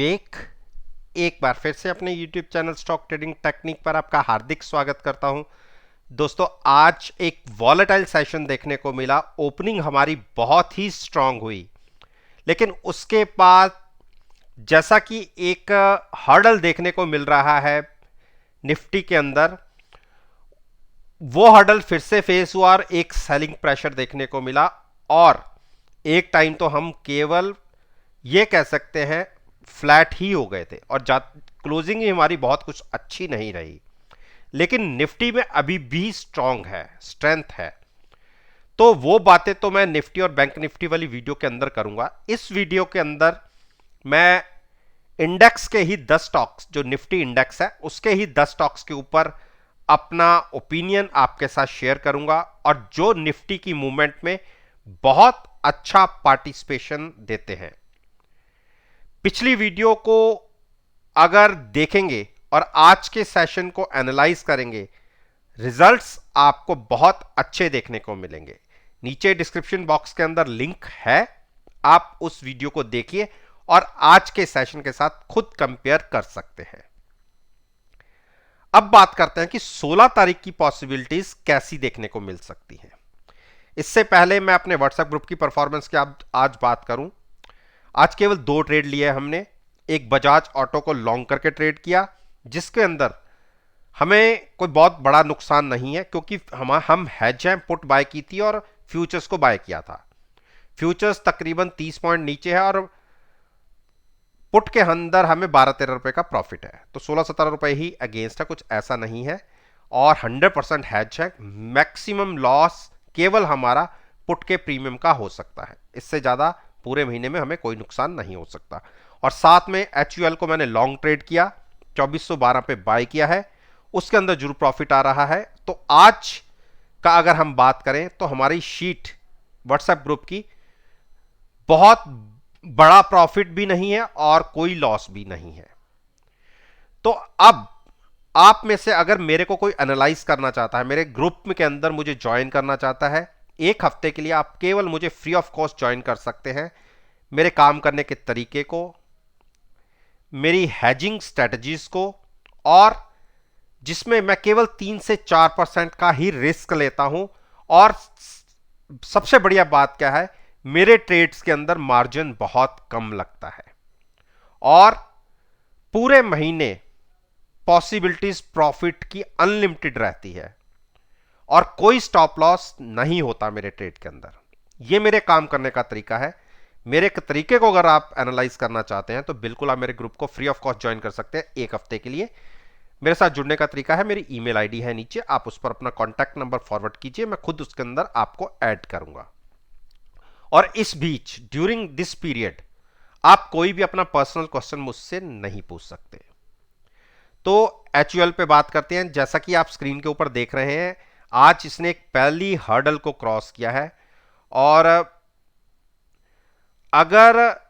एक बार फिर से अपने YouTube channel stock trading technique पर आपका हार्दिक स्वागत करता हूं। दोस्तों, आज एक वॉलेटाइल सेशन देखने को मिला। ओपनिंग हमारी बहुत ही स्ट्रांग हुई, लेकिन उसके बाद जैसा कि एक हर्डल देखने को मिल रहा है निफ्टी के अंदर, वो हर्डल फिर से फेस हुआ और एक सेलिंग प्रेशर देखने को मिला। और एक टाइम तो हम केवल ये कह सकते हैं फ्लैट ही हो गए थे और क्लोजिंग ही हमारी बहुत कुछ अच्छी नहीं रही। लेकिन निफ्टी में अभी भी स्ट्रांग है, स्ट्रेंथ है। तो वो बातें तो मैं निफ्टी और बैंक निफ्टी वाली वीडियो के अंदर करूंगा। इस वीडियो के अंदर मैं इंडेक्स के ही 10 स्टॉक्स, जो निफ्टी इंडेक्स है उसके ही 10 स्टॉक्स के ऊपर अपना ओपिनियन आपके साथ शेयर करूंगा, और जो निफ्टी की मूवमेंट में बहुत अच्छा पार्टिसिपेशन देते हैं। पिछली वीडियो को अगर देखेंगे और आज के सेशन को एनालाइज करेंगे, रिजल्ट्स आपको बहुत अच्छे देखने को मिलेंगे। नीचे डिस्क्रिप्शन बॉक्स के अंदर लिंक है, आप उस वीडियो को देखिए और आज के सेशन के साथ खुद कंपेयर कर सकते हैं। अब बात करते हैं कि 16 तारीख की पॉसिबिलिटीज कैसी देखने को मिल सकती हैं। इससे पहले मैं अपने व्हाट्सएप ग्रुप की परफॉर्मेंस की आज बात करूं। आज केवल 2 ट्रेड लिए हमने। एक बजाज ऑटो को लॉन्ग करके ट्रेड किया, जिसके अंदर हमें कोई बहुत बड़ा नुकसान नहीं है, क्योंकि हम हेज हैं, पुट बाय की थी और फ्यूचर्स को बाय किया था। फ्यूचर्स तकरीबन 30 पॉइंट नीचे है और पुट के अंदर हमें 12-13 रुपए का प्रॉफिट है, तो 16-17 रुपए ही अगेंस्ट है, कुछ ऐसा नहीं है। और 100% हेज है। मैक्सिमम लॉस केवल हमारा पुट के प्रीमियम का हो सकता है, इससे ज्यादा पूरे महीने में हमें कोई नुकसान नहीं हो सकता। और साथ में HUL को मैंने लॉन्ग ट्रेड किया, 2412 पे बाय किया है, उसके अंदर जरूर प्रॉफिट आ रहा है। तो आज का अगर हम बात करें तो हमारी शीट व्हाट्सएप ग्रुप की बहुत बड़ा प्रॉफिट भी नहीं है और कोई लॉस भी नहीं है। तो अब आप में से अगर मेरे को कोई एनालाइज करना चाहता है, मेरे ग्रुप में के अंदर मुझे ज्वाइन करना चाहता है, एक हफ्ते के लिए आप केवल मुझे फ्री ऑफ कॉस्ट ज्वाइन कर सकते हैं। मेरे काम करने के तरीके को, मेरी हैजिंग स्ट्रेटजीज को, और जिसमें मैं केवल 3 से 4% का ही रिस्क लेता हूं। और सबसे बढ़िया बात क्या है, मेरे ट्रेड्स के अंदर मार्जिन बहुत कम लगता है और पूरे महीने पॉसिबिलिटीज प्रॉफिट की अनलिमिटेड रहती है और कोई स्टॉप लॉस नहीं होता मेरे ट्रेड के अंदर। यह मेरे काम करने का तरीका है। मेरे तरीके को अगर आप एनालाइज करना चाहते हैं तो बिल्कुल आप मेरे ग्रुप को फ्री ऑफ कॉस्ट ज्वाइन कर सकते हैं एक हफ्ते के लिए। मेरे साथ जुड़ने का तरीका है, मेरी ईमेल आईडी है नीचे, आप उस पर अपना कॉन्टैक्ट नंबर फॉरवर्ड कीजिए, मैं खुद उसके अंदर आपको ऐड करूंगा। और इस बीच ड्यूरिंग दिस पीरियड आप कोई भी अपना पर्सनल क्वेश्चन मुझसे नहीं पूछ सकते। तो HUL पे बात करते हैं। जैसा कि आप स्क्रीन के ऊपर देख रहे हैं, आज इसने एक पहली हर्डल को क्रॉस किया है। और अगर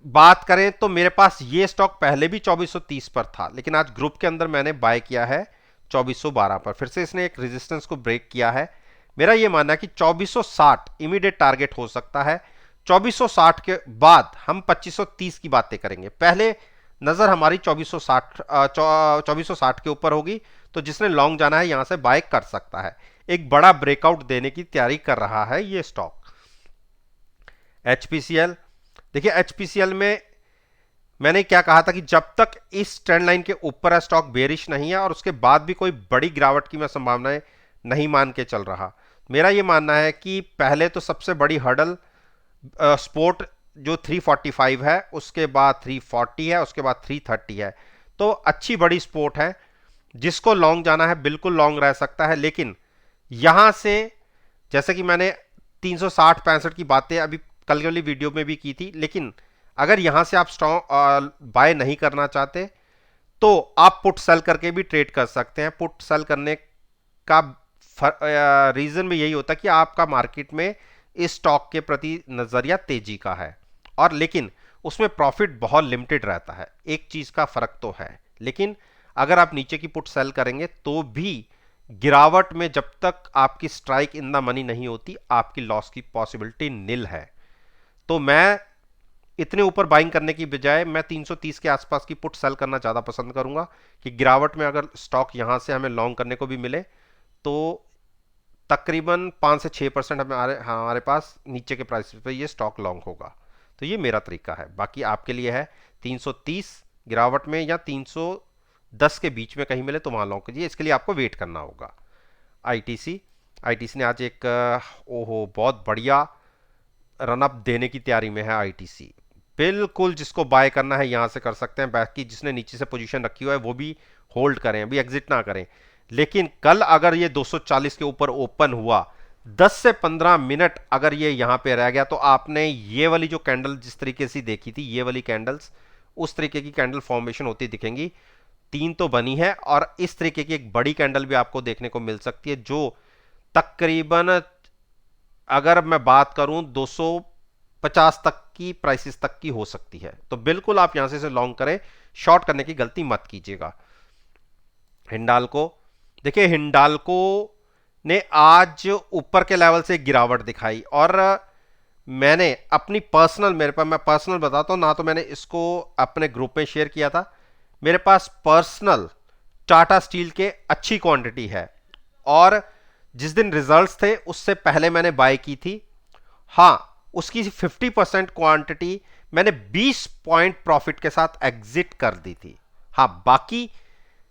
बात करें तो मेरे पास ये स्टॉक पहले भी 2430 पर था, लेकिन आज ग्रुप के अंदर मैंने बाय किया है 2412 पर। फिर से इसने एक रेजिस्टेंस को ब्रेक किया है। मेरा ये मानना है कि 2460 इमीडिएट टारगेट हो सकता है। 2460 के बाद हम 2530 की बातें करेंगे। पहले नजर हमारी 2460 के ऊपर होगी, तो जिसने लॉन्ग जाना है यहां से बाय कर सकता है। एक बड़ा ब्रेकआउट देने की तैयारी कर रहा है ये स्टॉक। HPCL देखिए, HPCL में मैंने क्या कहा था कि जब तक इस ट्रेंड लाइन के ऊपर है स्टॉक बेरिश नहीं है, और उसके बाद भी कोई बड़ी गिरावट की मैं संभावनाएं नहीं मान के चल रहा। मेरा यह मानना है कि पहले तो सबसे बड़ी हर्डल स्पोर्ट जो 345 है, उसके बाद 340 है, उसके बाद 330 है। तो अच्छी बड़ी स्पोर्ट है, जिसको लॉन्ग जाना है बिल्कुल लॉन्ग रह सकता है। लेकिन यहां से जैसे कि मैंने 360-65 की बातें अभी कल वाली वीडियो में भी की थी, लेकिन अगर यहां से आप स्ट्रॉन्ग बाय नहीं करना चाहते तो आप पुट सेल करके भी ट्रेड कर सकते हैं। पुट सेल करने का रीजन भी यही होता है कि आपका मार्केट में इस स्टॉक के प्रति नजरिया तेजी का है, और लेकिन उसमें प्रॉफिट बहुत लिमिटेड रहता है। एक चीज का फर्क तो है, लेकिन अगर आप नीचे की पुट सेल करेंगे तो भी गिरावट में जब तक आपकी स्ट्राइक इन द मनी नहीं होती, आपकी लॉस की पॉसिबिलिटी निल है। तो मैं इतने ऊपर बाइंग करने की बजाय मैं 330 के आसपास की पुट सेल करना ज़्यादा पसंद करूंगा कि गिरावट में अगर स्टॉक यहां से हमें लॉन्ग करने को भी मिले तो तकरीबन 5 से 6% हमारे पास नीचे के प्राइस पे ये स्टॉक लॉन्ग होगा। तो ये मेरा तरीका है, बाकी आपके लिए है। 330 गिरावट में या 310 के बीच में कहीं मिले तो वहां लॉन्ग कीजिए, इसके लिए आपको वेट करना होगा। आईटीसी आईटीसी ने आज एक ओहो बहुत बढ़िया रनअप देने की तैयारी में है। आईटीसी बिल्कुल जिसको बाय करना है यहां से कर सकते हैं, बाकी जिसने नीचे से पोजीशन रखी हुआ है वो भी होल्ड करें, अभी एग्जिट ना करें। लेकिन कल अगर ये 240 के ऊपर ओपन हुआ 10 से 15 मिनट अगर ये यहां पे रह गया तो आपने ये वाली जो कैंडल जिस तरीके से देखी थी, ये वाली कैंडल्स उस तरीके की कैंडल फॉर्मेशन होती दिखेंगी। 3 तो बनी है और इस तरीके की एक बड़ी कैंडल भी आपको देखने को मिल सकती है जो तकरीबन अगर मैं बात करूं 250 तक की प्राइसेस तक की हो सकती है। तो बिल्कुल आप यहां से लॉन्ग करें, शॉर्ट करने की गलती मत कीजिएगा। हिंडाल्को देखिए, हिंडाल्को ने आज ऊपर के लेवल से गिरावट दिखाई और मैंने अपनी पर्सनल, मेरे पास, मैं पर्सनल बताता हूं ना, तो मैंने इसको अपने ग्रुप में शेयर किया था। मेरे पास पर्सनल टाटा स्टील के अच्छी क्वांटिटी है और जिस दिन रिजल्ट्स थे उससे पहले मैंने बाय की थी। हां, उसकी 50% क्वांटिटी मैंने 20 पॉइंट प्रॉफिट के साथ एग्जिट कर दी थी। हां, बाकी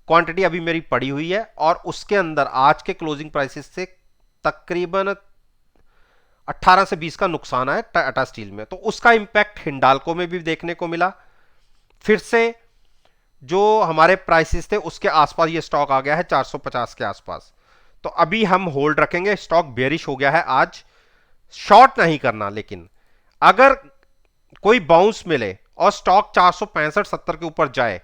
क्वांटिटी अभी मेरी पड़ी हुई है और उसके अंदर आज के क्लोजिंग प्राइसेस से तकरीबन 18 से 20 का नुकसान है टाटा स्टील में। तो उसका इंपैक्ट हिंडाल्को में भी देखने को मिला। फिर से जो हमारे प्राइसेस थे उसके आसपास ये स्टॉक आ गया है 450 के आसपास। तो अभी हम होल्ड रखेंगे, स्टॉक बेरिश हो गया है आज, शॉर्ट नहीं करना। लेकिन अगर कोई बाउंस मिले और स्टॉक 465-70 के ऊपर जाए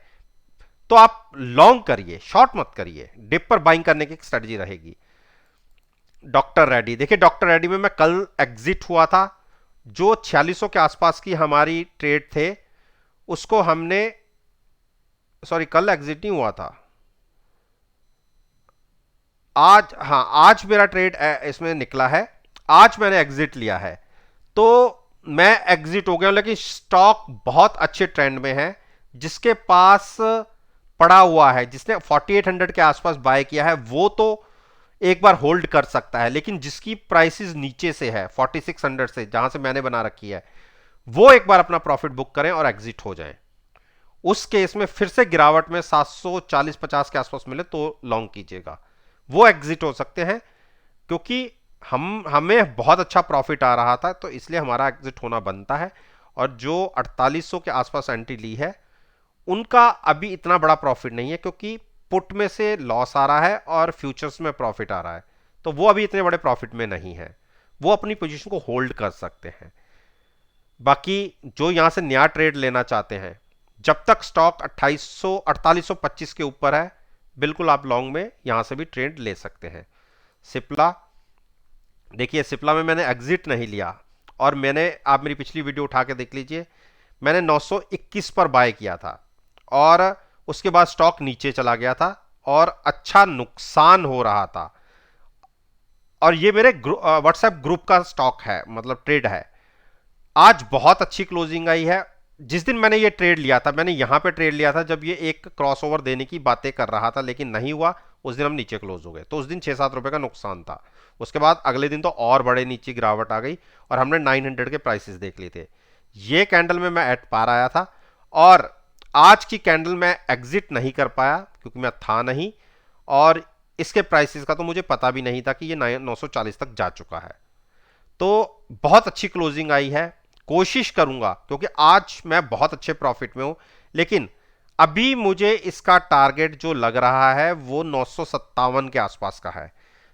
तो आप लॉन्ग करिए, शॉर्ट मत करिए, डिप पर बाइंग करने की स्ट्रेटजी रहेगी। डॉक्टर रेड्डी देखिए, डॉक्टर रेड्डी में मैं कल एग्जिट हुआ था। जो 4600 के आसपास की हमारी ट्रेड थे उसको हमने, सॉरी कल एग्जिट नहीं हुआ था, आज, हाँ आज मेरा ट्रेड इसमें निकला है, आज मैंने एग्जिट लिया है। तो मैं एग्जिट हो गया हूं, लेकिन स्टॉक बहुत अच्छे ट्रेंड में है। जिसके पास पड़ा हुआ है, जिसने 4800 के आसपास बाय किया है, वो तो एक बार होल्ड कर सकता है। लेकिन जिसकी प्राइसेस नीचे से है 4600 से, जहां से मैंने बना रखी है, वो एक बार अपना प्रॉफिट बुक करें और एग्जिट हो जाएं। उस केस में फिर से गिरावट में 740-50 के आसपास मिले तो लॉन्ग कीजिएगा, वो एग्जिट हो सकते हैं। क्योंकि हमें बहुत अच्छा प्रॉफिट आ रहा था तो इसलिए हमारा एग्जिट होना बनता है। और जो 4800 के आसपास एंट्री ली है उनका अभी इतना बड़ा प्रॉफिट नहीं है, क्योंकि पुट में से लॉस आ रहा है और फ्यूचर्स में प्रॉफिट आ रहा है, तो वो अभी इतने बड़े प्रॉफिट में नहीं है, वो अपनी पोजीशन को होल्ड कर सकते हैं। बाकी जो यहां से नया ट्रेड लेना चाहते हैं, जब तक स्टॉक 4825 के ऊपर है, बिल्कुल आप लॉन्ग में यहां से भी ट्रेड ले सकते हैं। सिप्ला देखिए, सिप्ला में मैंने एग्जिट नहीं लिया और मैंने, आप मेरी पिछली वीडियो उठा के देख लीजिए, मैंने 921 पर बाय किया था और उसके बाद स्टॉक नीचे चला गया था और अच्छा नुकसान हो रहा था। और ये मेरे व्हाट्सएप ग्रुप का स्टॉक है, मतलब ट्रेड है। आज बहुत अच्छी क्लोजिंग आई है। जिस दिन मैंने ये ट्रेड लिया था, मैंने यहां पे ट्रेड लिया था जब ये एक क्रॉसओवर देने की बातें कर रहा था, लेकिन नहीं हुआ। उस दिन हम नीचे क्लोज हो गए, तो उस दिन 6-7 रुपए का नुकसान था। उसके बाद अगले दिन तो और बड़े नीचे गिरावट आ गई और हमने 900 के प्राइसेस देख लिए थे। ये कैंडल में मैं एट पार आया था और आज की कैंडल में एग्जिट नहीं कर पाया क्योंकि मैं था नहीं, और इसके प्राइसेस का तो मुझे पता भी नहीं था कि ये 940 तक जा चुका है। तो बहुत अच्छी क्लोजिंग आई है। कोशिश करूंगा, क्योंकि आज मैं बहुत अच्छे प्रॉफिट में हूं, लेकिन अभी मुझे इसका टारगेट जो लग रहा है वो 957 के आसपास का है।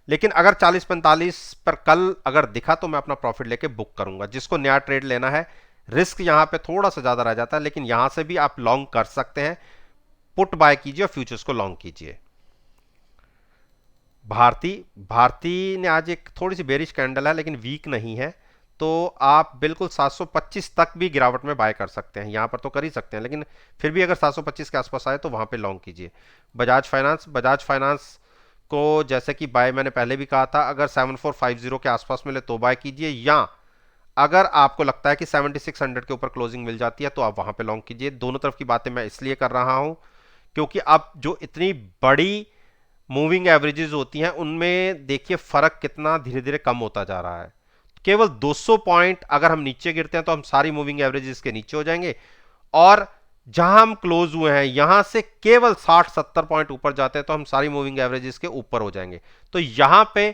लेकिन अगर 40-45 पर कल अगर दिखा तो मैं अपना प्रॉफिट लेके बुक करूंगा। जिसको नया ट्रेड लेना है, रिस्क यहां पे थोड़ा सा ज्यादा रह जाता है, लेकिन यहां से भी आप लॉन्ग कर सकते हैं। पुट बाय कीजिए और फ्यूचर्स को लॉन्ग कीजिए। भारती भारती ने आज एक थोड़ी सी बेरिश कैंडल है, लेकिन वीक नहीं है, तो आप बिल्कुल 725 तक भी गिरावट में बाय कर सकते हैं। यहां पर तो कर ही सकते हैं, लेकिन फिर भी अगर 725 के आसपास आए तो वहां पे लॉन्ग कीजिए। बजाज फाइनेंस को जैसे कि बाय मैंने पहले भी कहा था, अगर 7450 के आसपास मिले तो बाय कीजिए, या अगर आपको लगता है कि 7600 के ऊपर क्लोजिंग मिल जाती है तो आप वहां पे लॉन्ग कीजिए। दोनों तरफ की बातें मैं इसलिए कर रहा हूं क्योंकि अब जो इतनी बड़ी मूविंग एवरेजेस होती हैं उनमें देखिए फर्क कितना धीरे धीरे कम होता जा रहा है। केवल 200 पॉइंट अगर हम नीचे गिरते हैं तो हम सारी मूविंग एवरेजेस के नीचे हो जाएंगे, और जहां हम क्लोज हुए हैं यहां से केवल 60-70 पॉइंट ऊपर जाते हैं तो हम सारी मूविंग एवरेजेस के ऊपर हो जाएंगे। तो यहां पे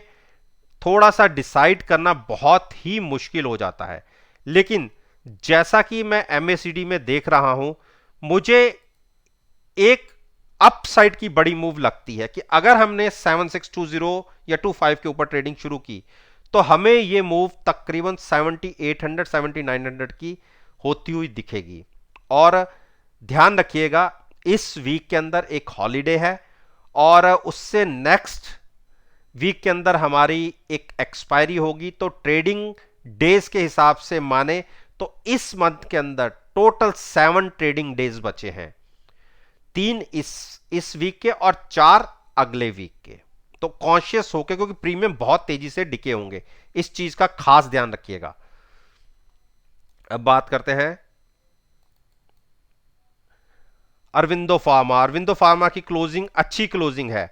थोड़ा सा डिसाइड करना बहुत ही मुश्किल हो जाता है। लेकिन जैसा कि मैं एमएसीडी में देख रहा हूं, मुझे एक अपसाइड की बड़ी मूव लगती है कि अगर हमने 7620 या 25 के ऊपर ट्रेडिंग शुरू की तो हमें यह मूव तकरीबन 7800 7900 की होती हुई दिखेगी। और ध्यान रखिएगा इस वीक के अंदर एक हॉलीडे है और उससे नेक्स्ट वीक के अंदर हमारी एक एक्सपायरी होगी, तो ट्रेडिंग डेज के हिसाब से माने तो इस मंथ के अंदर टोटल 7 ट्रेडिंग डेज बचे हैं, 3 इस वीक के और 4 अगले वीक के। तो कॉन्शियस होके, क्योंकि प्रीमियम बहुत तेजी से डिके होंगे, इस चीज का खास ध्यान रखिएगा। अब बात करते हैं अरविंदो फार्मा। अरविंदो फार्मा की क्लोजिंग अच्छी क्लोजिंग है।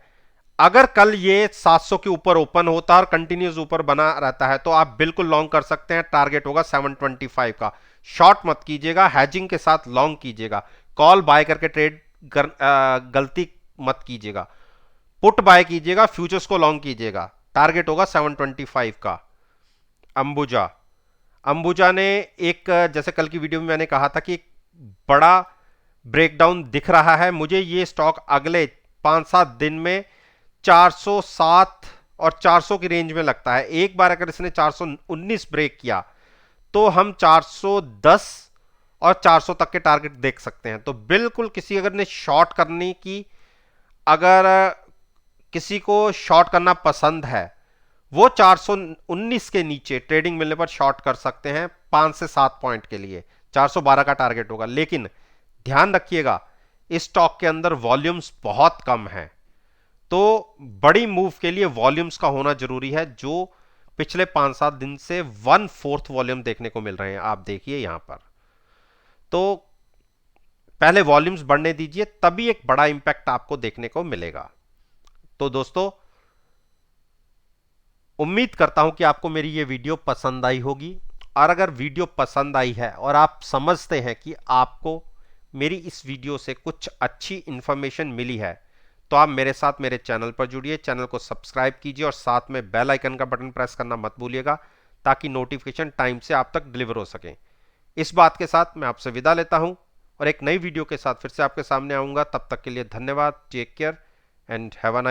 अगर कल ये 700 के ऊपर ओपन होता है और कंटिन्यूस ऊपर बना रहता है तो आप बिल्कुल लॉन्ग कर सकते हैं। टारगेट होगा 725 का। शॉर्ट मत कीजिएगा, हैजिंग के साथ लॉन्ग कीजिएगा। कॉल बाय करके ट्रेड गलती मत कीजिएगा। पुट बाय कीजिएगा, फ्यूचर्स को लॉन्ग कीजिएगा। टारगेट होगा 725 का। अंबुजा, अंबुजा ने एक, जैसे कल की वीडियो में मैंने कहा था कि एक बड़ा ब्रेकडाउन दिख रहा है। मुझे ये स्टॉक अगले 5-7 दिन में 407 और 400 की रेंज में लगता है। एक बार अगर इसने 419 ब्रेक किया तो हम 410 और 400 तक के टारगेट देख सकते हैं। तो बिल्कुल किसी अगर ने शॉर्ट करने की, अगर किसी को शॉर्ट करना पसंद है वो 419 के नीचे ट्रेडिंग मिलने पर शॉर्ट कर सकते हैं 5 से 7 पॉइंट के लिए। 412 का टारगेट होगा। लेकिन ध्यान रखिएगा इस स्टॉक के अंदर वॉल्यूम्स बहुत कम है, तो बड़ी मूव के लिए वॉल्यूम्स का होना जरूरी है, जो पिछले 5-7 दिन से 1/4 वॉल्यूम देखने को मिल रहे हैं। आप देखिए यहां पर, तो पहले वॉल्यूम्स बढ़ने दीजिए, तभी एक बड़ा इंपैक्ट आपको देखने को मिलेगा। तो दोस्तों, उम्मीद करता हूं कि आपको मेरी ये वीडियो पसंद आई होगी, और अगर वीडियो पसंद आई है और आप समझते हैं कि आपको मेरी इस वीडियो से कुछ अच्छी इंफॉर्मेशन मिली है, तो आप मेरे साथ मेरे चैनल पर जुड़िए, चैनल को सब्सक्राइब कीजिए और साथ में बेल आइकन का बटन प्रेस करना मत भूलिएगा, ताकि नोटिफिकेशन टाइम से आप तक डिलीवर हो सके। इस बात के साथ मैं आपसे विदा लेता हूं और एक नई वीडियो के साथ फिर से आपके सामने आऊंगा। तब तक के लिए धन्यवाद। Take care and have a nice